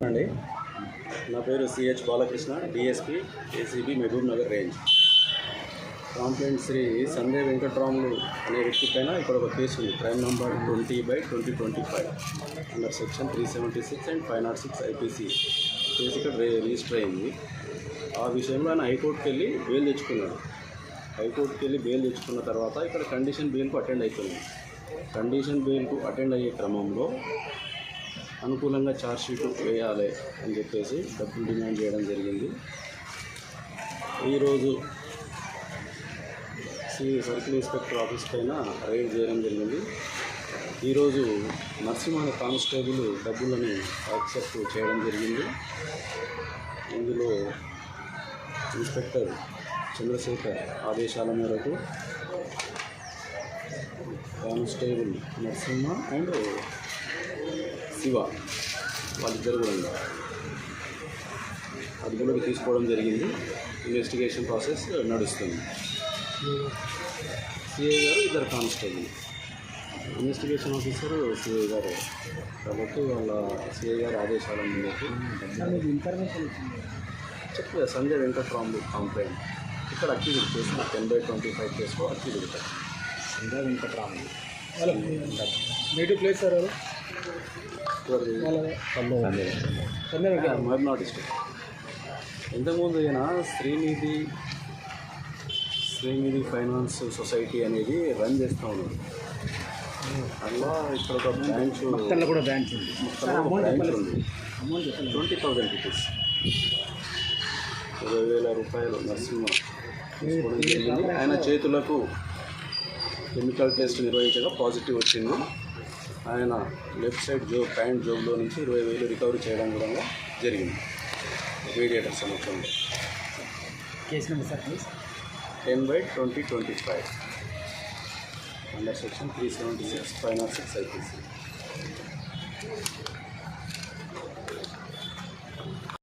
అండి, నా పేరు CH Balakrishna, DSP ACB Mahabubnagar range. Complaint Shri Sanjay Venkatramulu అనే వ్యక్తి పైన ఇక్కడ ఒక కేసు ఉంది. Crime number 20/2025 under section 376 and 506 IPC case ఇక్కడ రిజిస్టర్ అయింది. ఆ విషయంలో ఆయన హైకోర్టుకి వెళ్ళి బెయిల్ తెచ్చుకున్నాడు. హైకోర్టుకి వెళ్ళి బెయిల్ తెచ్చుకున్న తర్వాత ఇక్కడ కండిషన్ బెయిల్కు అటెండ్ అవుతుంది. కండిషన్ బెయిల్కు అటెండ్ అయ్యే క్రమంలో అనుకూలంగా ఛార్జ్షీట్ వేయాలి అని చెప్పేసి డబ్బులు డిమాండ్ చేయడం జరిగింది. ఈరోజు సర్కిల్ ఇన్స్పెక్టర్ ఆఫీస్ పైన రైడ్ చేయడం జరిగింది. ఈరోజు నరసింహ కానిస్టేబుల్ డబ్బులను యాక్సెప్ట్ చేయడం జరిగింది. ఇందులో ఇన్స్పెక్టర్ చంద్రశేఖర్ ఆదేశాల మేరకు కానిస్టేబుల్ నరసింహ అండ్ శివ వాళ్ళిద్దరు కూడా అదుపులోకి తీసుకోవడం జరిగింది. ఇన్వెస్టిగేషన్ ప్రాసెస్ నడుస్తుంది. సిఐ గారు, ఇద్దరు కానిస్టేబుల్, ఇన్వెస్టిగేషన్ ఆఫీసర్ సిఐ గారు కాబట్టి వాళ్ళ సిఐ గారు ఆదేశాల మేరకు ఇన్ఫర్మేషన్ చెప్పలేదు. సంజయ్ వెంకట్రాములు కంప్లైంట్ ఇక్కడ అక్యూజ్డ్ కేసు 10/25 కేసులో అక్యూజ్డ్ కదా సంజయ్ వెంకట్రాములు వాళ్ళ native place sir Mahabubnagar district. ఇంతకుముందు ఈయన శ్రీనిధి ఫైనాన్స్ సొసైటీ అనేది రన్ చేస్తూ ఉన్నాడు. అలా ఇక్కడ ఒక బ్రాంచ్ కూడా బ్రాంచ్ ఉంది. బ్రాంచ్ ఉంది. 20,000 రూపీస్ 20,000 రూపాయలు నరసింహ తీసుకోవడం జరిగింది. ఆయన చేతులకు కెమికల్ టెస్ట్ నిర్వహించగా పాజిటివ్ వచ్చింది. ఆయన లెఫ్ట్ సైడ్ ప్యాంట్ జోబులో నుంచి 20,000 రికవరీ చేయడం కూడా జరిగింది మీడియేటర్ సమక్షంలో. Case number sir please 10/2025 under section 376 506 IPC.